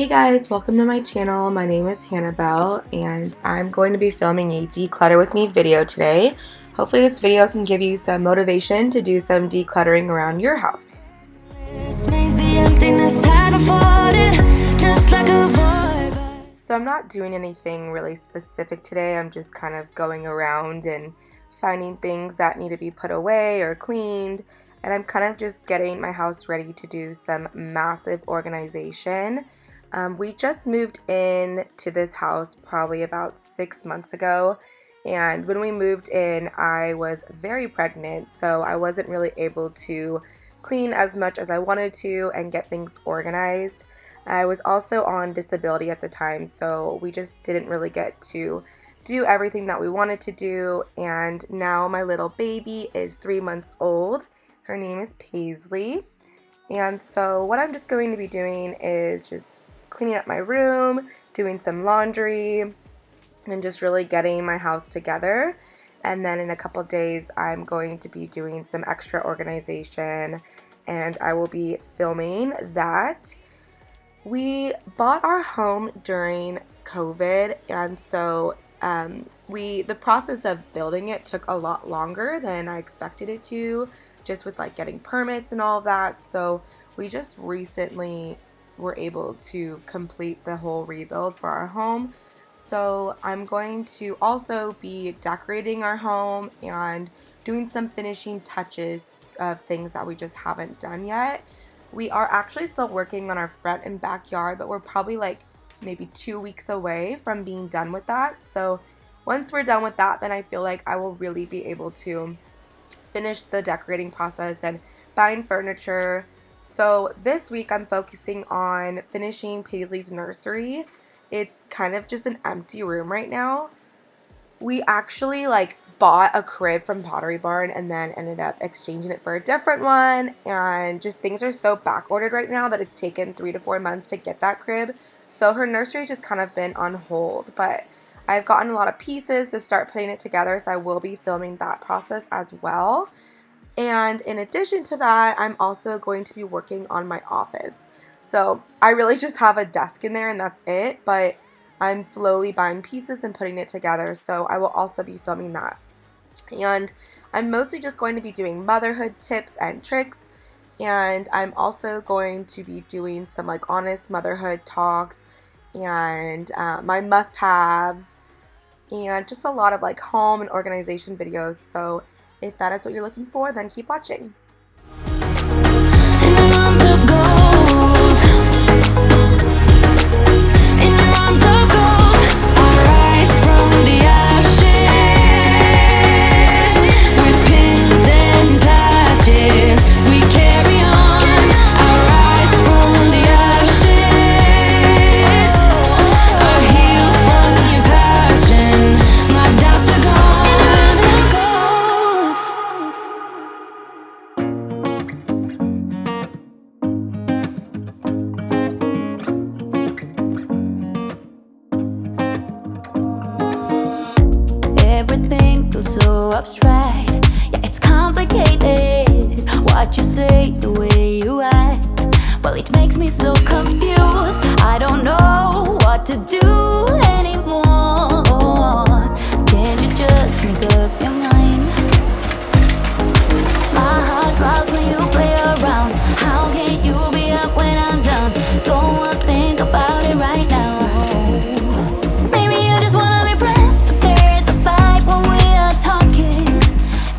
Hey guys, welcome to my channel. My name is Hannibal and I'm going to be filming a declutter with me video today. Hopefully this video can give you some motivation to do some decluttering around your house. So I'm not doing anything really specific today. I'm just kind of going around and finding things that need to be put away or cleaned, and I'm kind of just getting my house ready to do some massive organization. We just moved in to this house probably about 6 months ago, and when we moved in I was very pregnant, so I wasn't really able to clean as much as I wanted to and get things organized. I was also on disability at the time, so we just didn't really get to do everything that we wanted to do, and now my little baby is 3 months old. Her name is Paisley, and so what I'm just going to be doing is just cleaning up my room, doing some laundry, and just really getting my house together. And then in a couple days I'm going to be doing some extra organization, and I will be filming that. We bought our home during COVID, and so the process of building it took a lot longer than I expected it to, just with like getting permits and all of that. So we just recently were able to complete the whole rebuild for our home. So I'm going to also be decorating our home and doing some finishing touches of things that we just haven't done yet. We are actually still working on our front and backyard, but we're probably like maybe 2 weeks away from being done with that. So once we're done with that, then I feel like I will really be able to finish the decorating process and buying furniture. So this week I'm focusing on finishing Paisley's nursery. It's kind of just an empty room right now. We actually bought a crib from Pottery Barn and then ended up exchanging it for a different one, and just things are so back ordered right now that it's taken 3 to 4 months to get that crib. So her nursery's just kind of been on hold, but I've gotten a lot of pieces to start putting it together, so I will be filming that process as well. And in addition to that, I'm also going to be working on my office. So I really just have a desk in there and that's it, but I'm slowly buying pieces and putting it together, so I will also be filming that. And I'm mostly just going to be doing motherhood tips and tricks, and I'm also going to be doing some honest motherhood talks and my must-haves and just a lot of home and organization videos. So if that is what you're looking for, then keep watching. Everything feels so abstract. Yeah, it's complicated. What you say, the way you act, well, it makes me so confused. I don't know what to do anymore. Can't you just make up your mind? My heart drops when you play around. How can you be up when I'm down? Don't wanna think about it right now. Maybe you just wanna be friends, but there's a fight when we are talking.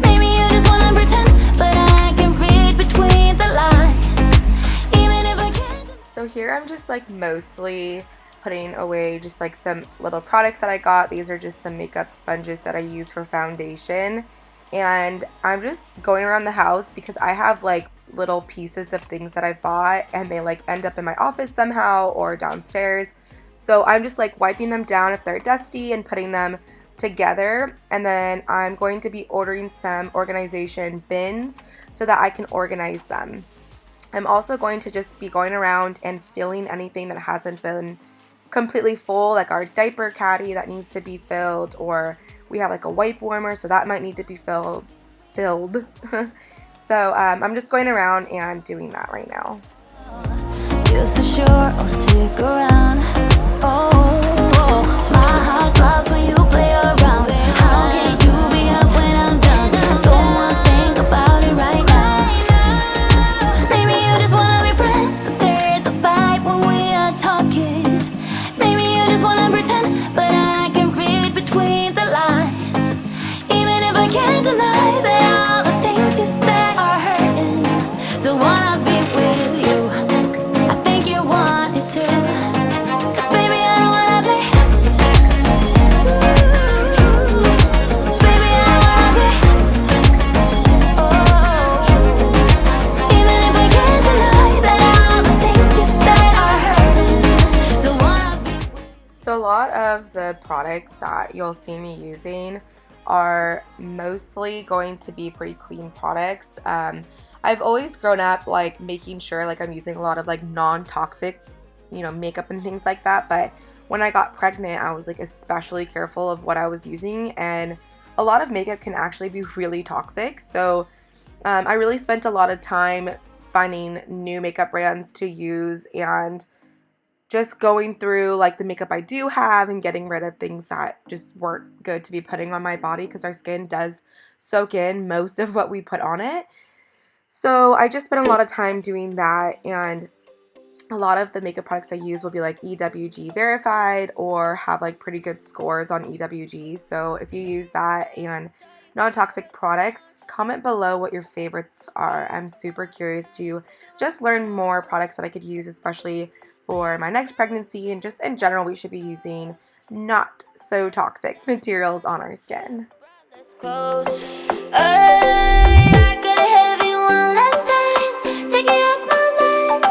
Maybe you just wanna pretend, but I can read between the lines, even if I can't. So here I'm just mostly putting away just some little products that I got. These are just some makeup sponges that I use for foundation, and I'm just going around the house because I have little pieces of things that I bought and they end up in my office somehow or downstairs. So I'm just wiping them down if they're dusty and putting them together, and then I'm going to be ordering some organization bins so that I can organize them. I'm also going to just be going around and filling anything that hasn't been completely full, like our diaper caddy that needs to be filled, or we have a wipe warmer, so that might need to be filled. So I'm just going around and doing that right now. feel so sure I'll stick around. Oh, my heart drops when you play around. How can you be up when I'm down? Don't wanna think about it right now. Maybe you just wanna be friends, but there's a vibe when we are talking. Maybe you just wanna pretend, but I can read between the lines. Even if I can't deny that all the things you said are hurting, still wanna be with you. I think you want it too. 'Cause baby, I don't wanna be. Baby, I don't wanna be. Oh, even if I can't deny that all the things you said are hurting, still wanna be with you. So a lot of the products that you'll see me using are mostly going to be pretty clean products. I've always grown up like making sure like I'm using a lot of like non-toxic, makeup and things like that. But when I got pregnant, I was like especially careful of what I was using, and a lot of makeup can actually be really toxic. So I really spent a lot of time finding new makeup brands to use and just going through like the makeup I do have and getting rid of things that just weren't good to be putting on my body, because our skin does soak in most of what we put on it. So I just spent a lot of time doing that, and a lot of the makeup products I use will be like EWG verified or have like pretty good scores on EWG. So if you use that and non-toxic products, comment below what your favorites are. I'm super curious to just learn more products that I could use, especially for my next pregnancy, and just in general we should be using not so toxic materials on our skin. Close. I got a heavy one last time. Take it off my mind.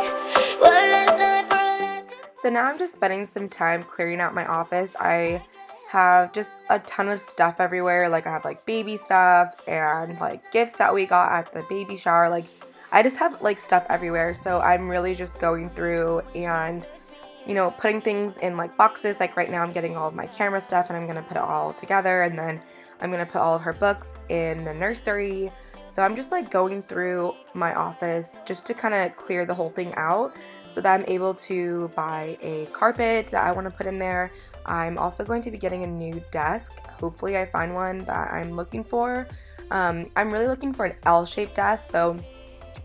One last night for a last. So now I'm just spending some time clearing out my office. I have just a ton of stuff everywhere. Like I have like baby stuff and like gifts that we got at the baby shower. Like I just have like stuff everywhere. So I'm really just going through and putting things in like boxes. Like right now I'm getting all of my camera stuff and I'm going to put it all together, and then I'm going to put all of her books in the nursery. So I'm just like going through my office just to kind of clear the whole thing out so that I'm able to buy a carpet that I want to put in there. I'm also going to be getting a new desk. Hopefully I find one that I'm looking for. I'm really looking for an L-shaped desk. So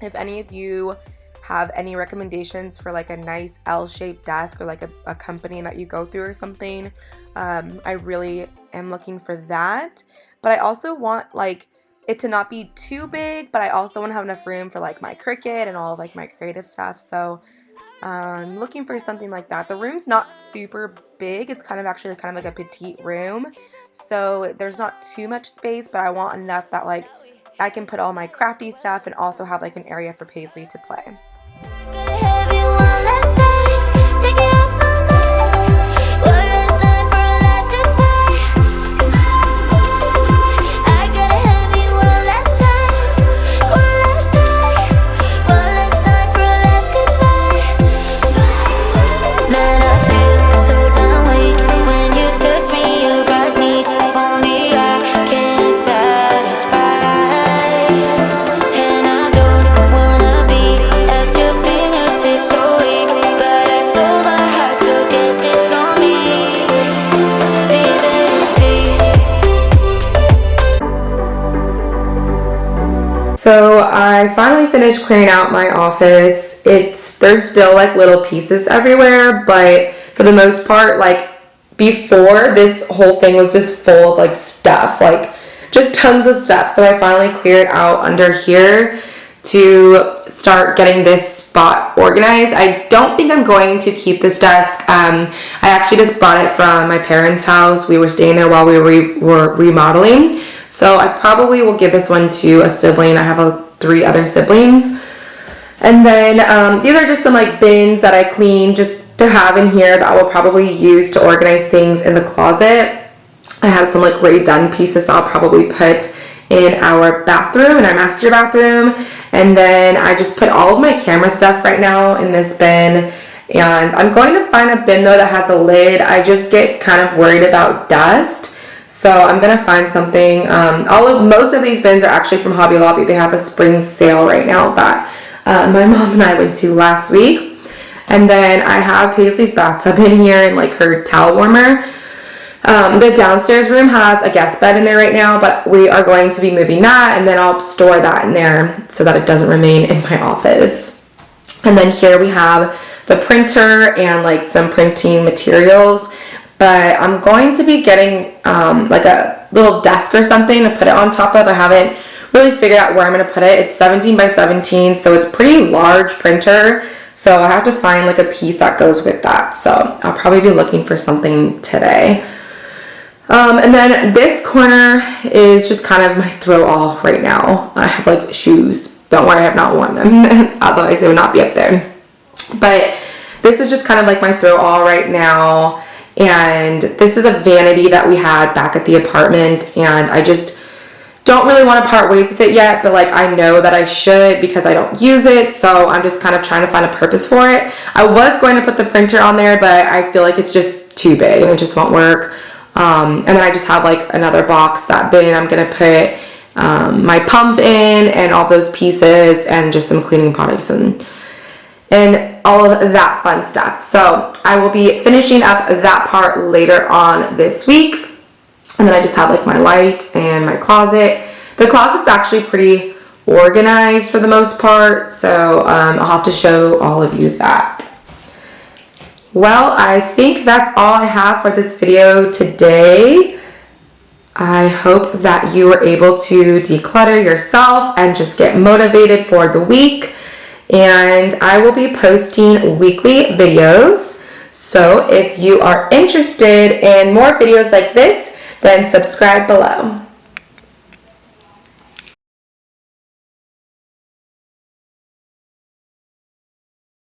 if any of you have any recommendations for like a nice L-shaped desk, or like a company that you go through or something, I really am looking for that. But I also want like it to not be too big, but I also want to have enough room for like my Cricut and all of like my creative stuff. So I'm looking for something like that. The room's not super big. It's kind of actually kind of like a petite room. So there's not too much space, but I want enough that like I can put all my crafty stuff and also have like an area for Paisley to play. Got a heavy one last night. Take it off my mind. One last night for a last goodbye. I got a heavy one last night. One last night. One last night for a last goodbye. Man, I feel so damn weak when you touch me. You got me. Only I can satisfy. And I don't wanna be at your fingertips so weak, but I sold my heart, so guess it's on me. Be there. So I finally finished clearing out my office. There's still like little pieces everywhere, but for the most part, like before, this whole thing was just full of like stuff, like just tons of stuff. So I finally cleared out under here to start getting this spot organized. I don't think I'm going to keep this desk. I actually just bought it from my parents' house. We were staying there while we were remodeling. So I probably will give this one to a sibling. I have 3 other siblings. And then these are just some like bins that I cleaned just to have in here that I will probably use to organize things in the closet. I have some like redone pieces that I'll probably put in our bathroom, in our master bathroom. And then I just put all of my camera stuff right now in this bin. And I'm going to find a bin though that has a lid. I just get kind of worried about dust. So I'm going to find something. Most of these bins are actually from Hobby Lobby. They have a spring sale right now that my mom and I went to last week. And then I have Paisley's bathtub in here and like her towel warmer. The downstairs room has a guest bed in there right now, but we are going to be moving that, and then I'll store that in there so that it doesn't remain in my office. And then here we have the printer and like some printing materials, but I'm going to be getting like a little desk or something to put it on top of. I haven't really figured out where I'm going to put it. It's 17 by 17, so it's pretty large printer, so I have to find like a piece that goes with that. So I'll probably be looking for something today. And then this corner is just kind of my throw all right now. I have like shoes. Don't worry, I have not worn them. Otherwise they would not be up there. But this is just kind of like my throw all right now. And this is a vanity that we had back at the apartment, and I just don't really want to part ways with it yet, but like I know that I should because I don't use it, so I'm just kind of trying to find a purpose for it. I was going to put the printer on there, but I feel like it's just too big and it just won't work. And then I just have like another box, that bin I'm gonna put my pump in and all those pieces and just some cleaning products and all of that fun stuff. So I will be finishing up that part later on this week. And then I just have like my light and my closet. The closet's actually pretty organized for the most part, so I'll have to show all of you that. Well, I think that's all I have for this video today. I hope that you were able to declutter yourself and just get motivated for the week. And I will be posting weekly videos. So if you are interested in more videos like this, then subscribe below.